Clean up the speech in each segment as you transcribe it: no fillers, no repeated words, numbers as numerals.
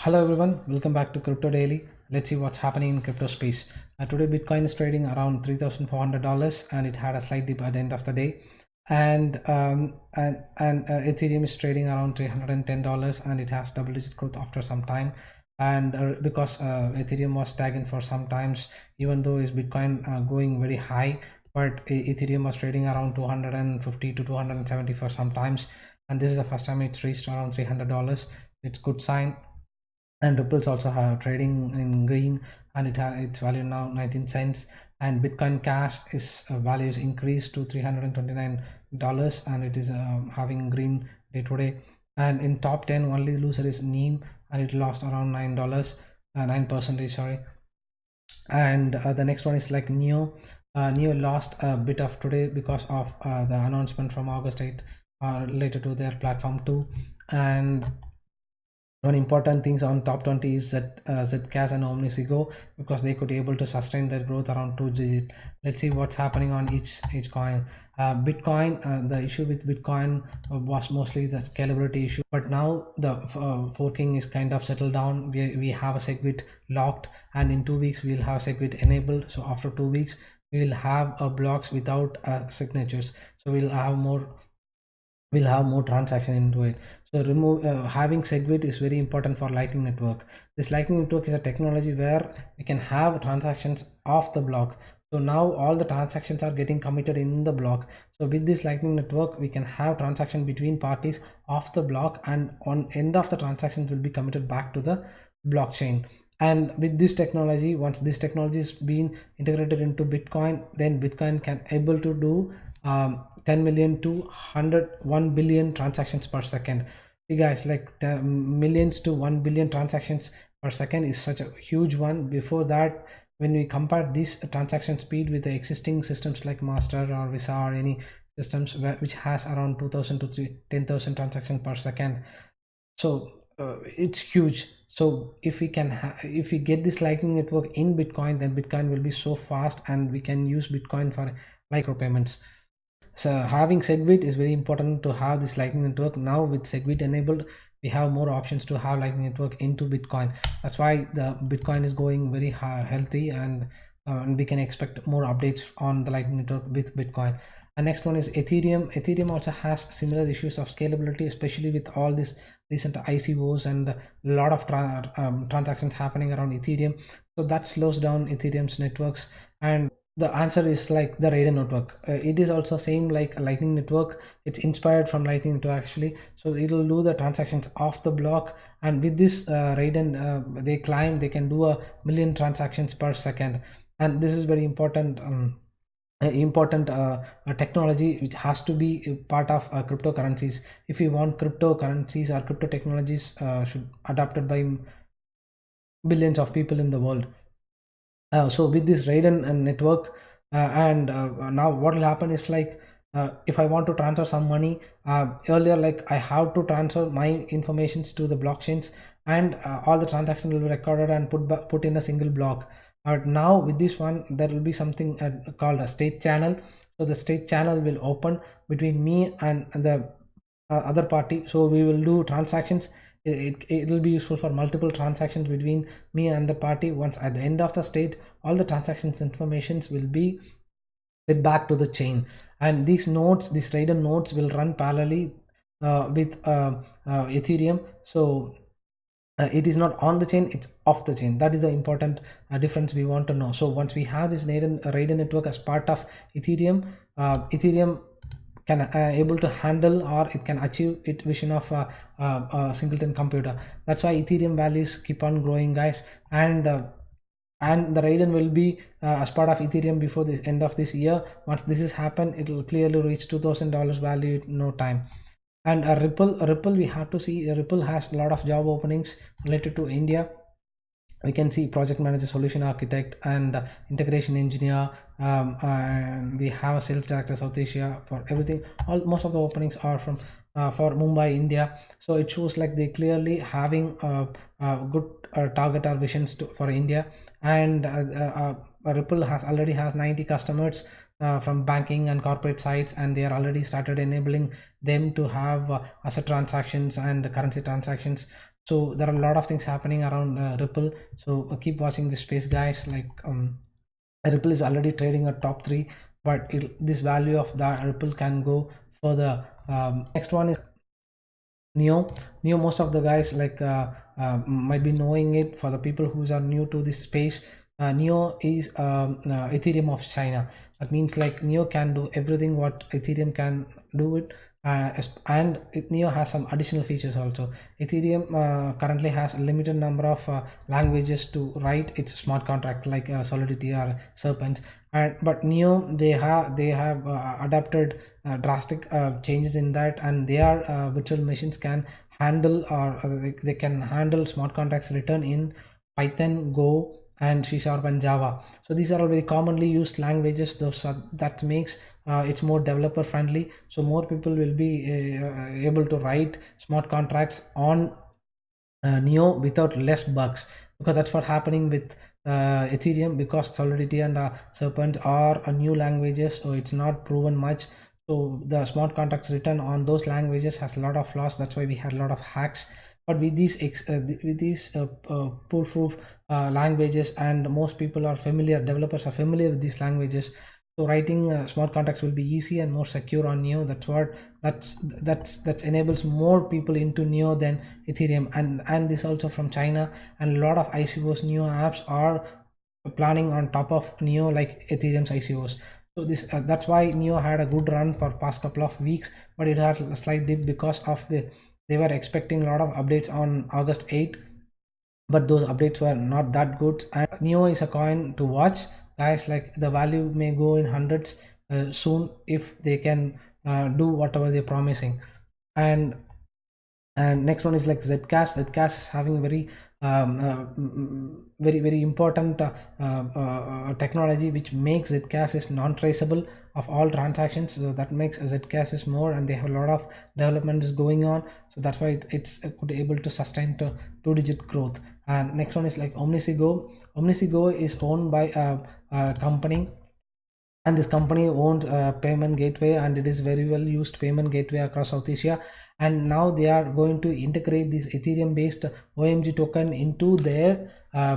Hello everyone, welcome back to Crypto Daily. Let's see what's happening in crypto space. Today Bitcoin is trading around $3,400 and it had a slight dip at the end of the day. And Ethereum is trading around $310 and it has double-digit growth after some time. And because Ethereum was stagnant for some times, even though is Bitcoin going very high, but Ethereum was trading around 250 to 270 for some times. And this is the first time it's reached around $300. It's good sign. And Ripple's also have trading in green and its value now 19 cents. And Bitcoin Cash is value is increased to $329 and it is having green day today. And in top 10 only loser is Neem and it lost around $9, 9%, sorry. And the next one is like Neo. Neo lost a bit of today because of the announcement from August 8 related to their platform 2. And one important things on top 20 is that Zcash and Omisego, because they could able to sustain their growth around 2 digit. Let's see what's happening on each coin. Bitcoin, the issue with Bitcoin was mostly the scalability issue, but now the forking is kind of settled down. We have a SegWit locked, and in 2 weeks we'll have SegWit enabled. So after 2 weeks we will have blocks without signatures, so we'll have more transaction into it. So having SegWit is very important for Lightning Network. This Lightning Network is a technology where we can have transactions off the block. So now all the transactions are getting committed in the block. So with this Lightning Network, we can have transaction between parties off the block, and on end of the transactions will be committed back to the blockchain. And with this technology, once this technology is being integrated into Bitcoin, then Bitcoin can able to do 10 million to 101 billion transactions per second. See guys, like the millions to 1 billion transactions per second is such a huge one. Before that, when we compare this transaction speed with the existing systems like Master or Visa or any systems which has around 2000 to 10,000 transactions per second, so it's huge. So if we get this Lightning Network in Bitcoin, then Bitcoin will be so fast and we can use Bitcoin for micropayments. So having SegWit is very important to have this Lightning Network. Now with SegWit enabled, we have more options to have Lightning Network into Bitcoin. That's why the Bitcoin is going very healthy, and we can expect more updates on the Lightning Network with Bitcoin. And next one is Ethereum. Ethereum also has similar issues of scalability, especially with all this recent ICOs and a lot of transactions happening around Ethereum. So that slows down Ethereum's networks. And the answer is like the Raiden.network. It is also same like a Lightning Network. It's inspired from Lightning Network actually. So it will do the transactions off the block, and with this Raiden, they claim they can do 1 million transactions per second. And this is very important. Technology which has to be part of cryptocurrencies. If you want cryptocurrencies or crypto technologies should adopted by billions of people in the world. So with this Raiden and network, now what will happen is like if I want to transfer some money, earlier like I have to transfer my informations to the blockchains, and all the transactions will be recorded and put in a single block. Now with this one, there will be something called a state channel. So the state channel will open between me and the other party. So we will do transactions. It will be useful for multiple transactions between me and the party. Once at the end of the state, all the transactions informations will be fed back to the chain, and these nodes, these Raiden nodes, will run parallelly with Ethereum. So it is not on the chain, it's off the chain. That is the important difference we want to know. So once we have this Raiden network as part of Ethereum, Ethereum can able to handle, or it can achieve its vision of a singleton computer. That's why Ethereum values keep on growing, guys. And the Raiden will be as part of Ethereum before the end of this year. Once this is happened, it will clearly reach $2,000 value in no time. And Ripple, we have to see Ripple has a lot of job openings related to India. We can see project manager, solution architect, and integration engineer, and we have a sales director South Asia for everything. Most of the openings are from for Mumbai, India. So it shows like they clearly having good target or visions for India. And Ripple already has 90 customers from banking and corporate sites, and they are already started enabling them to have asset transactions and currency transactions. So there are a lot of things happening around Ripple. So keep watching this space, guys. Like Ripple is already trading at top 3, but this value of the Ripple can go further. Next one is Neo. Neo, most of the guys like might be knowing it. For the people who are new to this space, Neo is Ethereum of China. That means like Neo can do everything what Ethereum can do it. And Neo has some additional features also. Ethereum currently has a limited number of languages to write its smart contracts like Solidity or Serpent. And but Neo, they have adapted drastic changes in that, and their virtual machines can handle, or they can handle smart contracts written in Python, Go, and C Sharp and Java. So these are all very commonly used languages. That makes it's more developer friendly. So more people will be able to write smart contracts on Neo without less bugs, because that's what happening with Ethereum, because Solidity and Serpent are new languages, so it's not proven much. So the smart contracts written on those languages has a lot of flaws. That's why we had a lot of hacks. But with these foolproof languages, and most people are familiar, developers are familiar with these languages, so writing smart contracts will be easy and more secure on Neo. That's enables more people into Neo than Ethereum. And this also from China, and a lot of ICOs, Neo apps are planning on top of Neo, like Ethereum's ICOs. So this that's why Neo had a good run for past couple of weeks, but it had a slight dip because of they were expecting a lot of updates on August 8th, but those updates were not that good. And Neo is a coin to watch, guys. Like the value may go in hundreds soon if they can do whatever they're promising. And next one is like Zcash is having very important technology, which makes Zcash is non-traceable of all transactions. So that makes Zcash is more, and they have a lot of development is going on. So that's why it's could able to sustain to 2-digit growth. And next one is like Omisego is owned by a company, and this company owns a payment gateway, and it is very well used payment gateway across South Asia. And now they are going to integrate this Ethereum based OMG token into their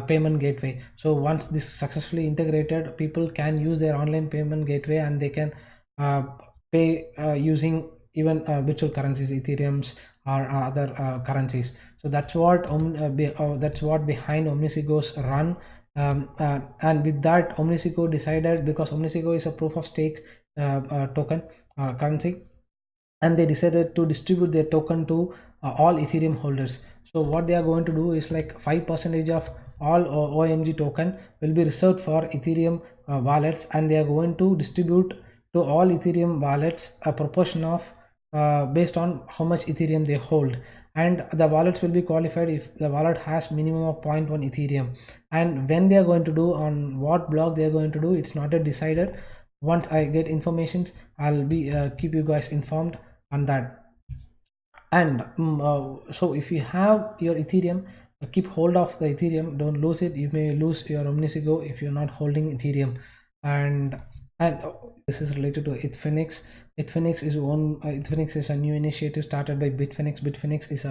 payment gateway. So once this successfully integrated, people can use their online payment gateway, and they can uh, pay using even virtual currencies, Ethereums or other currencies. So that's what behind Omnisego's run. And with that, Omisego decided, because Omisego is a proof of stake token currency, and they decided to distribute their token to all Ethereum holders. So what they are going to do is like 5% of all OMG token will be reserved for Ethereum wallets, and they are going to distribute to all Ethereum wallets a proportion of based on how much Ethereum they hold. And the wallets will be qualified if the wallet has minimum of 0.1 Ethereum. And when they are going to do, on what block they are going to do, it's not yet decided. Once I get informations, I'll be keep you guys informed on that. And so if you have your Ethereum, keep hold of the Ethereum, don't lose it. You may lose your Omnisego if you're not holding Ethereum. And this is related to Ethereum. Ethereum is a new initiative started by Bitfinex. Bitfinex is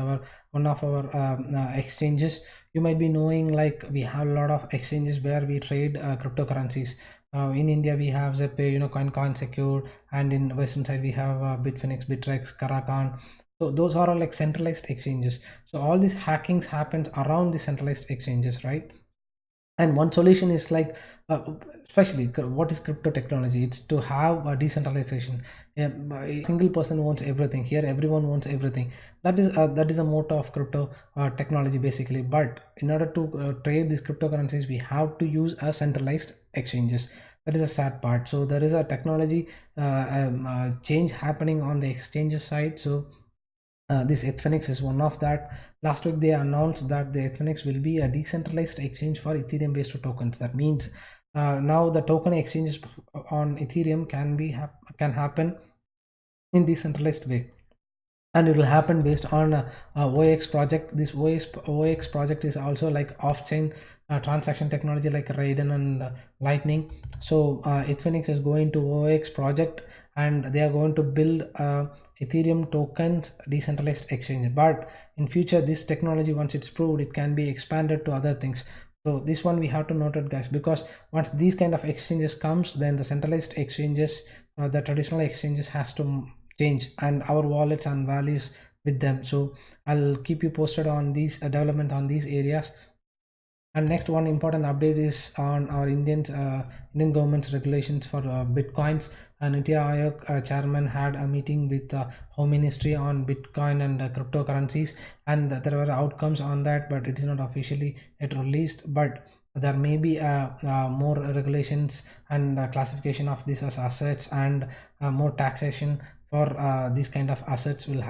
one of our exchanges. You might be knowing, like, we have a lot of exchanges where we trade cryptocurrencies. In India we have Zeppay, Coin Secure, and in western side we have Bitfinex, Bitrex, Karakan. So those are all like centralized exchanges. So all these hackings happens around the centralized exchanges, right? And one solution is like especially what is crypto technology? It's to have a decentralization. A single person wants everything. Here everyone wants everything. That is a motto of crypto technology basically. But in order to trade these cryptocurrencies, we have to use a centralized exchanges. That is a sad part. So there is a technology change happening on the exchanges side. So this Ethereum is one of that. Last week they announced that the Ethereum will be a decentralized exchange for Ethereum based tokens. That means now the token exchanges on Ethereum can happen in decentralized way. and it will happen based on OX project. This OX project is also like off-chain transaction technology like Raiden and Lightning. So Ethereum is going to OX project, and they are going to build Ethereum tokens decentralized exchange. But in future, this technology, once it's proved, it can be expanded to other things. So this one we have to note it, guys, because once these kind of exchanges comes, then the centralized exchanges, the traditional exchanges has to change, and our wallets and values with them. So I'll keep you posted on these development on these areas. And next one important update is on our Indian government's regulations for bitcoins. And Niti Aayog chairman had a meeting with the Home Ministry on Bitcoin and cryptocurrencies, and there were outcomes on that, but it is not officially yet released. But there may be more regulations and classification of these as assets, and more taxation for these kind of assets will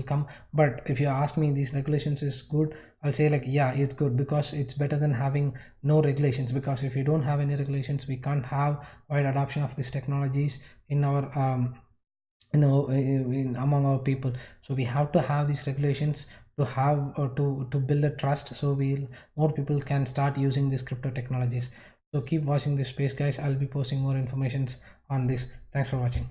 come. But if you ask me, these regulations is good, I'll say like, yeah, it's good, because it's better than having no regulations. Because if you don't have any regulations, we can't have wide adoption of these technologies in our among our people. So we have to have these regulations to have to build a trust, so we'll more people can start using these crypto technologies. So keep watching this space, guys. I'll be posting more informations on this. Thanks for watching.